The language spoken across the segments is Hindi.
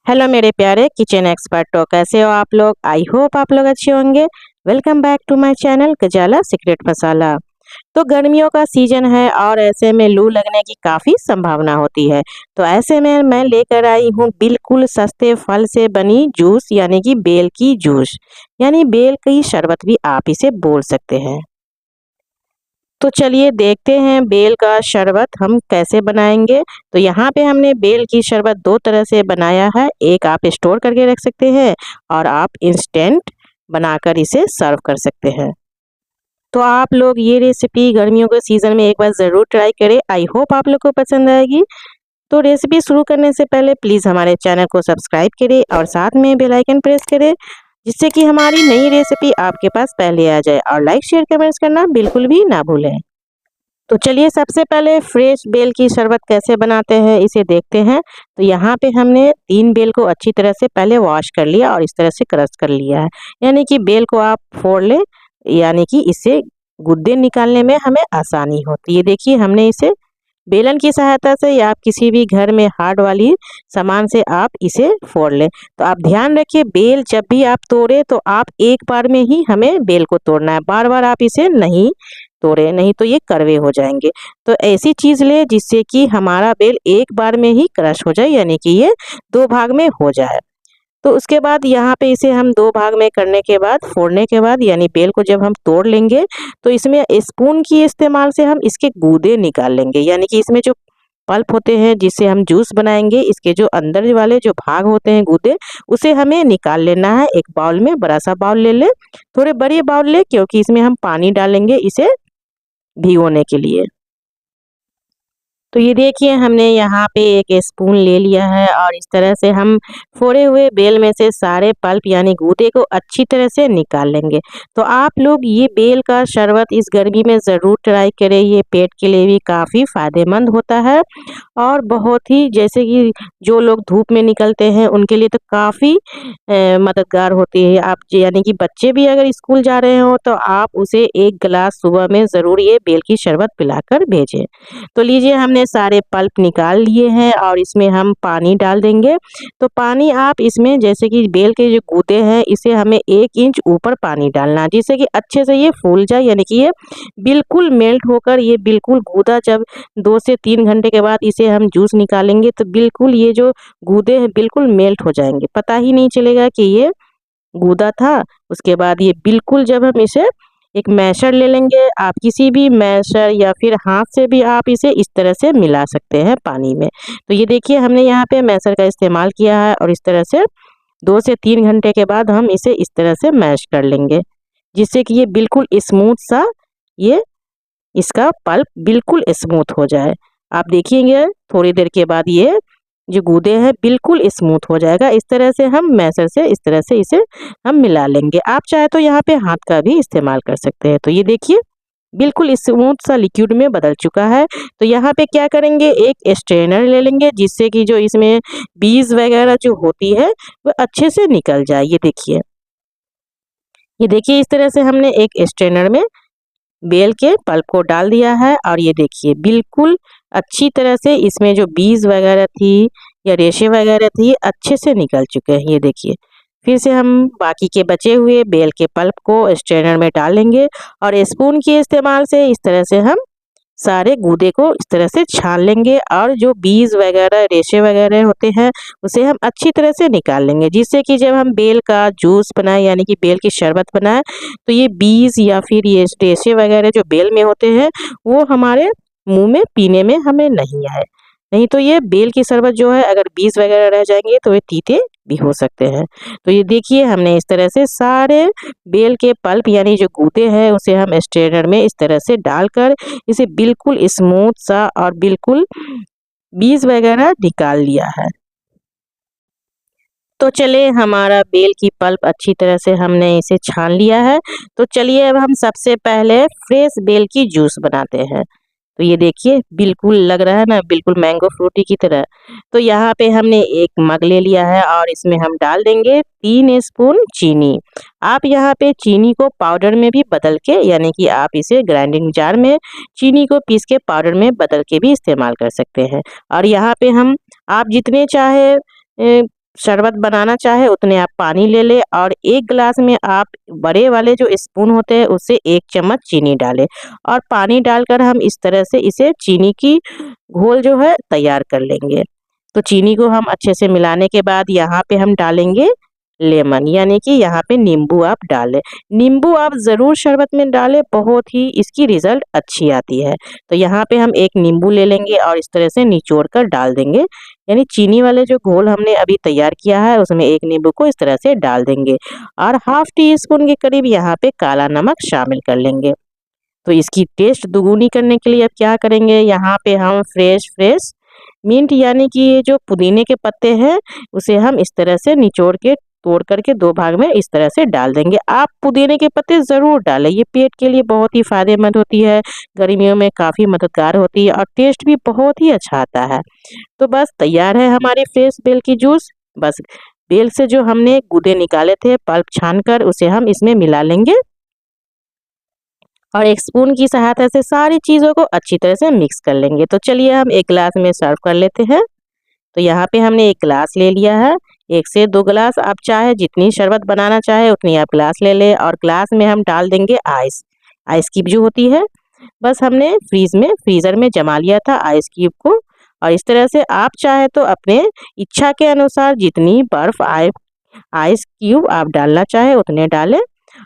हेलो मेरे प्यारे किचन एक्सपर्टों, कैसे हो आप लोग। आई होप आप लोग अच्छे होंगे। Welcome back to my channel Ghazala secret masala. तो गर्मियों का सीजन है और ऐसे में लू लगने की काफ़ी संभावना होती है। तो ऐसे में मैं लेकर आई हूँ बिल्कुल सस्ते फल से बनी जूस, यानी कि बेल की जूस, यानी बेल की शरबत भी आप इसे बोल सकते हैं। तो चलिए देखते हैं बेल का शरबत हम कैसे बनाएंगे। तो यहाँ पे हमने बेल की शरबत दो तरह से बनाया है। एक आप स्टोर करके रख सकते हैं और आप इंस्टेंट बनाकर इसे सर्व कर सकते हैं। तो आप लोग ये रेसिपी गर्मियों के सीज़न में एक बार ज़रूर ट्राई करें। आई होप आप लोग को पसंद आएगी। तो रेसिपी शुरू करने से पहले प्लीज़ हमारे चैनल को सब्सक्राइब करें और साथ में बेल आइकन प्रेस करें, जिससे कि हमारी नई रेसिपी आपके पास पहले आ जाए। और लाइक शेयर कमेंट्स करना बिल्कुल भी ना भूलें। तो चलिए सबसे पहले फ्रेश बेल की शरबत कैसे बनाते हैं इसे देखते हैं। तो यहाँ पे हमने 3 बेल को अच्छी तरह से पहले वॉश कर लिया और इस तरह से क्रश कर लिया है। यानी कि बेल को आप फोड़ लें, यानी कि इससे गुद्दे निकालने में हमें आसानी होती है। देखिए हमने इसे बेलन की सहायता से या आप किसी भी घर में हार्ड वाली सामान से आप इसे फोड़ लें। तो आप ध्यान रखिए, बेल जब भी आप तोड़े तो आप एक बार में ही हमें बेल को तोड़ना है, बार बार आप इसे नहीं तोड़े, नहीं तो ये कड़वे हो जाएंगे। तो ऐसी चीज़ ले जिससे कि हमारा बेल एक बार में ही क्रश हो जाए, यानी कि ये 2 भाग में हो जाए। तो उसके बाद यहाँ पे इसे हम 2 भाग में करने के बाद, फोड़ने के बाद, यानी बेल को जब हम तोड़ लेंगे तो इसमें स्पून की इस्तेमाल से हम इसके गूदे निकाल लेंगे। यानी कि इसमें जो पल्प होते हैं जिससे हम जूस बनाएंगे, इसके जो अंदर वाले जो भाग होते हैं गूदे, उसे हमें निकाल लेना है। एक बाउल में, बड़ा सा बाउल ले ले, थोड़े बड़े बाउल ले, क्योंकि इसमें हम पानी डालेंगे इसे भिगोने के लिए। तो ये देखिए हमने यहाँ पे एक स्पून ले लिया है और इस तरह से हम फोड़े हुए बेल में से सारे पल्प यानी गूदे को अच्छी तरह से निकाल लेंगे। तो आप लोग ये बेल का शरबत इस गर्मी में ज़रूर ट्राई करें। ये पेट के लिए भी काफ़ी फ़ायदेमंद होता है और बहुत ही, जैसे कि जो लोग धूप में निकलते हैं उनके लिए तो काफ़ी मददगार होती है। आप यानी कि बच्चे भी अगर स्कूल जा रहे हो तो आप उसे 1 गिलास सुबह में ज़रूर ये बेल की शरबत पिलाकर भेजें। तो लीजिए हमने सारे पल्प निकाल लिए हैं और इसमें हम पानी डाल देंगे। तो पानी आप इसमें, जैसे कि बेल के जो गूदे हैं इसे हमें 1 इंच ऊपर पानी डालना है, जिससे कि अच्छे से ये फूल जाए, यानी कि ये बिल्कुल मेल्ट होकर, ये बिल्कुल गूदा जब 2 से 3 घंटे के बाद इसे हम जूस निकालेंगे तो बिल्कुल ये जो गूदे हैं बिल्कुल मेल्ट हो जाएंगे, पता ही नहीं चलेगा कि ये गूदा था। उसके बाद ये बिल्कुल, जब हम इसे एक मैशर ले लेंगे, आप किसी भी मैशर या फिर हाथ से भी आप इसे इस तरह से मिला सकते हैं पानी में। तो ये देखिए हमने यहाँ पे मैशर का इस्तेमाल किया है और इस तरह से 2 से 3 घंटे के बाद हम इसे इस तरह से मैश कर लेंगे, जिससे कि ये बिल्कुल स्मूथ सा, ये इसका पल्प बिल्कुल स्मूथ हो जाए। आप देखिएंगे थोड़ी देर के बाद ये जो गूदे हैं बिल्कुल स्मूथ हो जाएगा। इस तरह से हम मैसर से इस तरह से इसे हम मिला लेंगे। आप चाहे तो यहाँ पे हाथ का भी इस्तेमाल कर सकते हैं। तो ये देखिए बिल्कुल स्मूथ सा लिक्विड में बदल चुका है। तो यहाँ पे क्या करेंगे, एक स्ट्रेनर ले लेंगे जिससे कि जो इसमें बीज वगैरह जो होती है वो अच्छे से निकल जाए। ये देखिए इस तरह से हमने एक स्ट्रेनर में बेल के पल्प को डाल दिया है और ये देखिए बिल्कुल अच्छी तरह से इसमें जो बीज वगैरह थी या रेशे वगैरह थी अच्छे से निकल चुके हैं। ये देखिए फिर से हम बाकी के बचे हुए बेल के पल्प को स्ट्रेनर में डाल लेंगे और स्पून के इस्तेमाल से इस तरह से हम सारे गूदे को इस तरह से छान लेंगे और जो बीज वगैरह रेशे वगैरह होते हैं उसे हम अच्छी तरह से निकाल लेंगे, जिससे कि जब हम बेल का जूस बनाएं, यानी कि बेल की शरबत बनाएं, तो ये बीज या फिर ये रेशे वगैरह जो बेल में होते हैं वो हमारे मुंह में पीने में हमें नहीं आए। नहीं तो ये बेल की शरबत जो है, अगर बीज वगैरह रह जाएंगे तो ये तीते भी हो सकते हैं। तो ये देखिए हमने इस तरह से सारे बेल के पल्प यानी जो गूदे हैं उसे हम स्ट्रेनर में इस तरह से डालकर इसे बिल्कुल स्मूथ सा और बिल्कुल बीज वगैरह निकाल लिया है। तो चलिए हमारा बेल की पल्प अच्छी तरह से हमने इसे छान लिया है। तो चलिए अब हम सबसे पहले फ्रेश बेल की जूस बनाते हैं। तो ये देखिए बिल्कुल लग रहा है ना, बिल्कुल मैंगो फ्रूटी की तरह। तो यहाँ पे हमने एक मग ले लिया है और इसमें हम डाल देंगे 3 स्पून चीनी। आप यहाँ पे चीनी को पाउडर में भी बदल के, यानी कि आप इसे ग्राइंडिंग जार में चीनी को पीस के पाउडर में बदल के भी इस्तेमाल कर सकते हैं। और यहाँ पे हम, आप जितने चाहे शरबत बनाना चाहे उतने आप पानी ले लें और 1 गिलास में आप बड़े वाले जो स्पून होते हैं उससे 1 चम्मच चीनी डालें और पानी डालकर हम इस तरह से इसे चीनी की घोल जो है तैयार कर लेंगे। तो चीनी को हम अच्छे से मिलाने के बाद यहाँ पे हम डालेंगे लेमन, यानी कि यहाँ पे नींबू आप डालें। नींबू आप ज़रूर शरबत में डालें, बहुत ही इसकी रिज़ल्ट अच्छी आती है। तो यहाँ पे हम 1 नींबू ले लेंगे और इस तरह से निचोड़ कर डाल देंगे। यानी चीनी वाले जो घोल हमने अभी तैयार किया है उसमें 1 नींबू को इस तरह से डाल देंगे और हाफ टी स्पून के करीब यहाँ पे काला नमक शामिल कर लेंगे। तो इसकी टेस्ट दुगुनी करने के लिए अब क्या करेंगे, यहाँ पे हम फ्रेश फ्रेश मिंट यानी कि ये जो पुदीने के पत्ते हैं उसे हम इस तरह से निचोड़ के तोड़ करके 2 भाग में इस तरह से डाल देंगे। आप पुदीने के पत्ते ज़रूर डालें, ये पेट के लिए बहुत ही फ़ायदेमंद होती है, गर्मियों में काफ़ी मददगार होती है और टेस्ट भी बहुत ही अच्छा आता है। तो बस तैयार है हमारी फ्रेश बेल की जूस। बस बेल से जो हमने गूदे निकाले थे पल्प छानकर उसे हम इसमें मिला लेंगे और एक स्पून की सहायता से सारी चीज़ों को अच्छी तरह से मिक्स कर लेंगे। तो चलिए हम एक गिलास में सर्व कर लेते हैं। तो यहाँ पे हमने 1 गिलास ले लिया है, 1 से 2 गिलास आप चाहे जितनी शरबत बनाना चाहे उतनी आप गिलास ले लें और गिलास में हम डाल देंगे आइस। आइस क्यूब जो होती है, बस हमने फ्रीज़र में जमा लिया था आइस क्यूब को और इस तरह से आप चाहे तो अपने इच्छा के अनुसार जितनी बर्फ़ आइस क्यूब आप डालना चाहे उतने डालें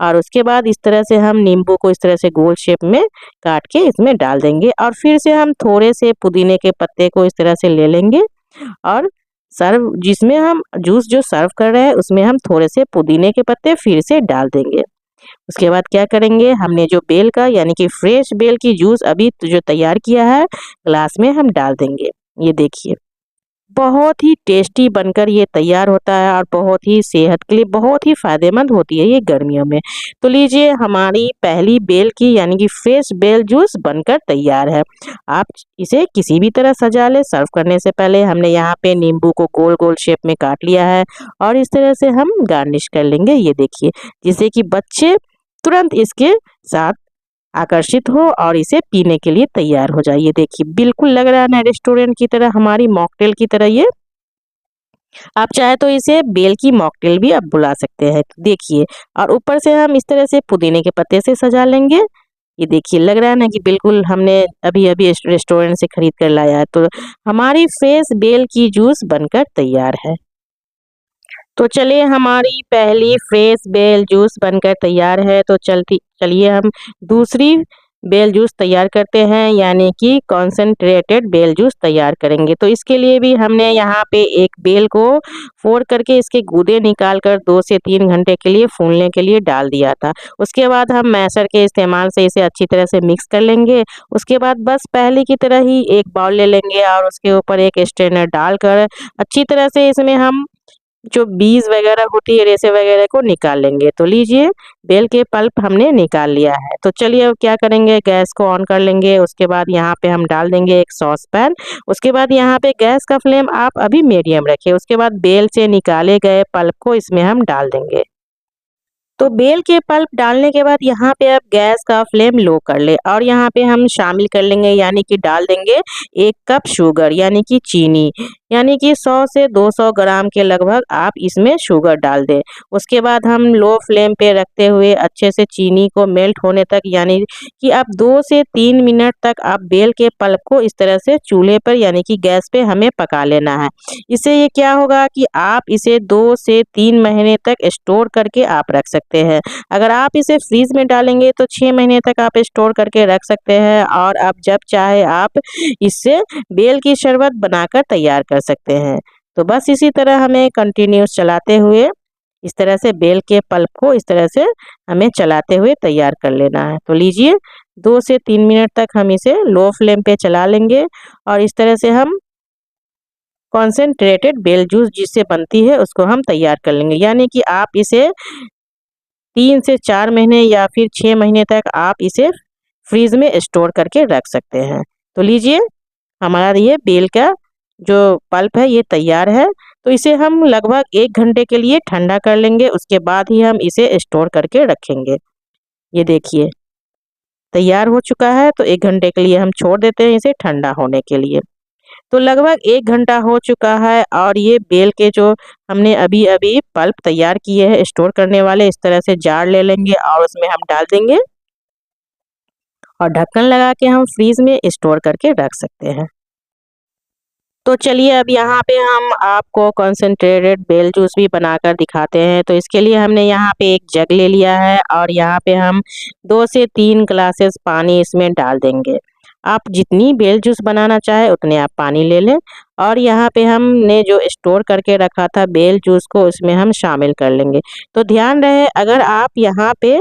और उसके बाद इस तरह से हम नींबू को इस तरह से गोल शेप में काट के इसमें डाल देंगे और फिर से हम थोड़े से पुदीने के पत्ते को इस तरह से ले लेंगे और सर्व जिसमें हम जूस जो सर्व कर रहे हैं उसमें हम थोड़े से पुदीने के पत्ते फिर से डाल देंगे। उसके बाद क्या करेंगे, हमने जो बेल का यानी कि फ्रेश बेल की जूस अभी जो तैयार किया है ग्लास में हम डाल देंगे। ये देखिए बहुत ही टेस्टी बनकर ये तैयार होता है और बहुत ही सेहत के लिए बहुत ही फ़ायदेमंद होती है ये गर्मियों में। तो लीजिए हमारी पहली बेल की यानी कि फ्रेश बेल जूस बनकर तैयार है। आप इसे किसी भी तरह सजा लें। सर्व करने से पहले हमने यहाँ पे नींबू को गोल-गोल शेप में काट लिया है और इस तरह से हम गार्निश कर लेंगे, ये देखिए, जिससे कि बच्चे तुरंत इसके साथ आकर्षित हो और इसे पीने के लिए तैयार हो जाए। ये देखिए बिल्कुल लग रहा है ना रेस्टोरेंट की तरह, हमारी मॉकटेल की तरह ये। आप चाहे तो इसे बेल की मॉकटेल भी आप बुला सकते हैं। तो देखिए और ऊपर से हम इस तरह से पुदीने के पत्ते से सजा लेंगे। ये देखिए लग रहा है ना कि बिल्कुल हमने अभी-अभी रेस्टोरेंट से खरीद कर लाया है। तो हमारी फ्रेश बेल की जूस बनकर तैयार है। तो चलिए हमारी पहली फ्रेश बेल जूस बनकर तैयार है। तो चलिए हम दूसरी बेल जूस तैयार करते हैं यानी कि कॉन्सेंट्रेटेड बेल जूस तैयार करेंगे। तो इसके लिए भी हमने यहाँ पे एक बेल को फोड़ करके इसके गूदे निकाल कर 2 से 3 घंटे के लिए फूलने के लिए डाल दिया था। उसके बाद हम मैशर के इस्तेमाल से इसे अच्छी तरह से मिक्स कर लेंगे। उसके बाद बस पहले की तरह ही एक बाउल ले लेंगे और उसके ऊपर एक स्ट्रेनर डालकर अच्छी तरह से इसमें हम जो बीज वगैरह होती है, रेशे वगैरह को निकाल लेंगे। तो लीजिए बेल के पल्प हमने निकाल लिया है। तो चलिए अब क्या करेंगे, गैस को ऑन कर लेंगे। उसके बाद यहाँ पे हम डाल देंगे एक सॉस पैन। उसके बाद यहाँ पे गैस का फ्लेम आप अभी मीडियम रखिए। उसके बाद बेल से निकाले गए पल्प को इसमें हम डाल देंगे। तो बेल के पल्प डालने के बाद यहाँ पे आप गैस का फ्लेम लो कर ले और यहाँ पे हम शामिल कर लेंगे यानी कि डाल देंगे 1 कप शुगर यानी कि चीनी, यानी कि 100 से 200 ग्राम के लगभग आप इसमें शुगर डाल दें। उसके बाद हम लो फ्लेम पे रखते हुए अच्छे से चीनी को मेल्ट होने तक यानी कि आप 2 से 3 मिनट तक आप बेल के पल्प को इस तरह से चूल्हे पर यानी कि गैस पे हमें पका लेना है। इससे ये क्या होगा कि आप इसे 2 से 3 महीने तक स्टोर करके आप रख सकते हैं। अगर आप इसे फ्रीज में डालेंगे तो 6 महीने तक आप स्टोर करके रख सकते हैं और आप जब चाहे आप इससे बेल की शरबत बनाकर तैयार कर सकते हैं। तो बस इसी तरह हमें कंटिन्यूस चलाते हुए इस तरह से बेल के पल्प को इस तरह से हमें चलाते हुए तैयार कर लेना है। तो लीजिए 2 से 3 मिनट तक हम इसे लो फ्लेम पे चला लेंगे और इस तरह से हम कॉन्सेंट्रेटेड बेल जूस जिससे बनती है उसको हम तैयार कर लेंगे। यानी कि आप इसे 3 से 4 महीने या फिर 6 महीने तक आप इसे फ्रीज में स्टोर करके रख सकते हैं। तो लीजिए हमारा ये बेल का जो पल्प है ये तैयार है। तो इसे हम लगभग 1 घंटे के लिए ठंडा कर लेंगे। उसके बाद ही हम इसे स्टोर करके रखेंगे। ये देखिए तैयार हो चुका है। तो 1 घंटे के लिए हम छोड़ देते हैं इसे ठंडा होने के लिए। तो लगभग 1 घंटा हो चुका है और ये बेल के जो हमने अभी-अभी पल्प तैयार किए हैं स्टोर करने वाले, इस तरह से जार ले लेंगे और उसमें हम डाल देंगे और ढक्कन लगा के हम फ्रीज में स्टोर करके रख सकते हैं। तो चलिए अब यहाँ पे हम आपको कंसंट्रेटेड बेल जूस भी बनाकर दिखाते हैं। तो इसके लिए हमने यहाँ पे एक जग ले लिया है और यहाँ पे हम 2 से 3 ग्लासेस पानी इसमें डाल देंगे। आप जितनी बेल जूस बनाना चाहे उतने आप पानी ले लें और यहाँ पे हमने जो स्टोर करके रखा था बेल जूस को उसमें हम शामिल कर लेंगे। तो ध्यान रहे अगर आप यहाँ पे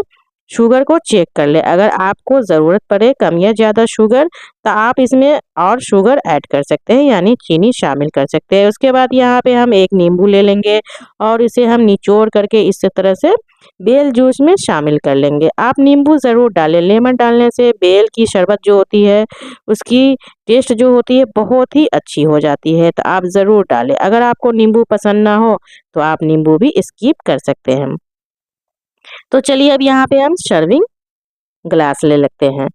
शुगर को चेक कर ले, अगर आपको ज़रूरत पड़े कम या ज़्यादा शुगर तो आप इसमें और शुगर ऐड कर सकते हैं, यानी चीनी शामिल कर सकते हैं। उसके बाद यहाँ पे हम एक नींबू ले लेंगे और इसे हम निचोड़ करके इस तरह से बेल जूस में शामिल कर लेंगे। आप नींबू ज़रूर डालें, लेमन डालने से बेल की शरबत जो होती है उसकी टेस्ट जो होती है बहुत ही अच्छी हो जाती है, तो आप ज़रूर डालें। अगर आपको नींबू पसंद ना हो तो आप नींबू भी स्किप कर सकते हैं। तो चलिए अब यहाँ पे हम सर्विंग ग्लास ले लेते हैं।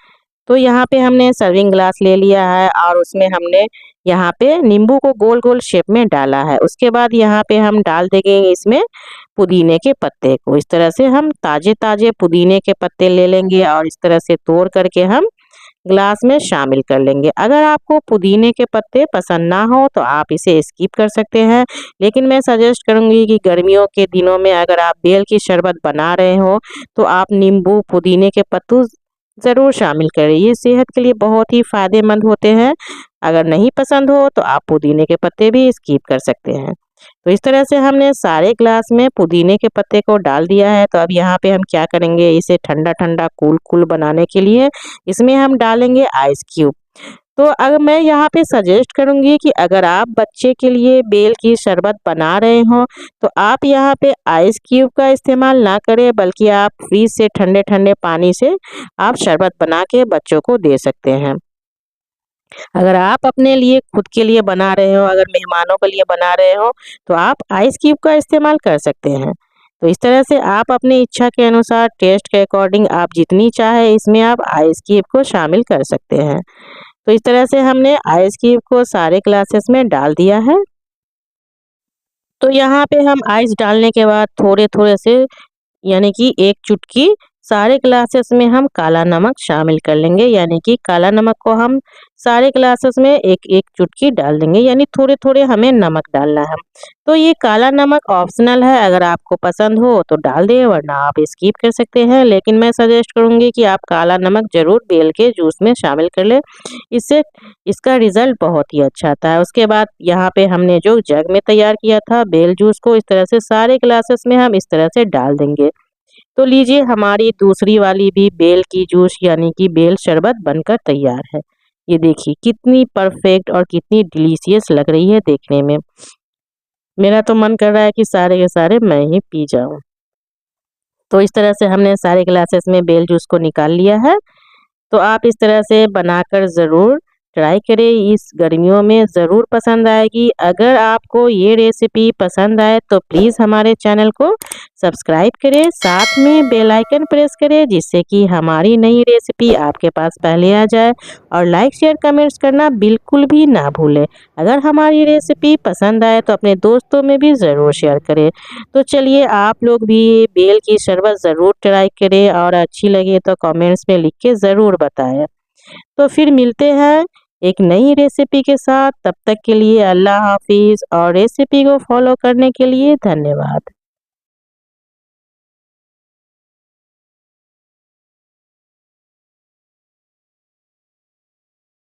तो यहाँ पे हमने सर्विंग ग्लास ले लिया है और उसमें हमने यहाँ पे नींबू को गोल गोल शेप में डाला है। उसके बाद यहाँ पे हम डाल देंगे इसमें पुदीने के पत्ते को। इस तरह से हम ताजे ताजे पुदीने के पत्ते ले लेंगे और इस तरह से तोड़ करके हम ग्लास में शामिल कर लेंगे। अगर आपको पुदीने के पत्ते पसंद ना हो तो आप इसे स्किप कर सकते हैं, लेकिन मैं सजेस्ट करूंगी कि गर्मियों के दिनों में अगर आप बेल की शरबत बना रहे हो तो आप नींबू पुदीने के पत्तों ज़रूर शामिल करें। ये सेहत के लिए बहुत ही फ़ायदेमंद होते हैं। अगर नहीं पसंद हो तो आप पुदीने के पत्ते भी स्किप कर सकते हैं। तो इस तरह से हमने सारे ग्लास में पुदीने के पत्ते को डाल दिया है। तो अब यहाँ पे हम क्या करेंगे, इसे ठंडा ठंडा कूल कूल बनाने के लिए इसमें हम डालेंगे आइस क्यूब। तो अगर मैं यहाँ पे सजेस्ट करूँगी कि अगर आप बच्चे के लिए बेल की शरबत बना रहे हो तो आप यहाँ पे आइस क्यूब का इस्तेमाल ना करें, बल्कि आप फ्रीज से ठंडे ठंडे पानी से आप शरबत बना के बच्चों को दे सकते हैं। अगर आप अपने लिए खुद के लिए बना रहे हो, अगर मेहमानों के लिए बना रहे हो तो आप आइस क्यूब का इस्तेमाल कर सकते हैं। तो इस तरह से आप अपनी इच्छा के अनुसार टेस्ट के अकॉर्डिंग आप जितनी चाहे इसमें आप आइस क्यूब को शामिल कर सकते हैं। तो इस तरह से हमने आइस क्यूब को सारे ग्लासेस में डाल दिया है। तो यहाँ पे हम आइस डालने के बाद थोड़े थोड़े से यानी कि 1 चुटकी सारे ग्लासेस में हम काला नमक शामिल कर लेंगे, यानी कि काला नमक को हम सारे ग्लासेस में 1-1 चुटकी डाल देंगे, यानी थोड़े-थोड़े हमें नमक डालना है। तो ये काला नमक ऑप्शनल है, अगर आपको पसंद हो तो डाल दें वरना आप स्किप कर सकते हैं। लेकिन मैं सजेस्ट करूँगी कि आप काला नमक ज़रूर बेल के जूस में शामिल कर लें, इससे इसका रिज़ल्ट बहुत ही अच्छा आता है। उसके बाद यहाँ पे हमने जो जग में तैयार किया था बेल जूस को इस तरह से सारे ग्लासेस में हम इस तरह से डाल देंगे। तो लीजिए हमारी दूसरी वाली भी बेल की जूस यानी कि बेल शरबत बनकर तैयार है। ये देखिए कितनी परफेक्ट और कितनी डिलीशियस लग रही है देखने में। मेरा तो मन कर रहा है कि सारे के सारे मैं ही पी जाऊँ। तो इस तरह से हमने सारे ग्लासेस में बेल जूस को निकाल लिया है। तो आप इस तरह से बनाकर ज़रूर ट्राई करें, इस गर्मियों में ज़रूर पसंद आएगी। अगर आपको ये रेसिपी पसंद आए तो प्लीज़ हमारे चैनल को सब्सक्राइब करें, साथ में बेल आइकन प्रेस करें जिससे कि हमारी नई रेसिपी आपके पास पहले आ जाए, और लाइक शेयर कमेंट्स करना बिल्कुल भी ना भूलें। अगर हमारी रेसिपी पसंद आए तो अपने दोस्तों में भी ज़रूर शेयर करें। तो चलिए आप लोग भी बेल की शरबत ज़रूर ट्राई करें और अच्छी लगे तो कमेंट्स में लिख के ज़रूर बताएं। तो फिर मिलते हैं एक नई रेसिपी के साथ, तब तक के लिए अल्लाह हाफिज़ और रेसिपी को फॉलो करने के लिए धन्यवाद।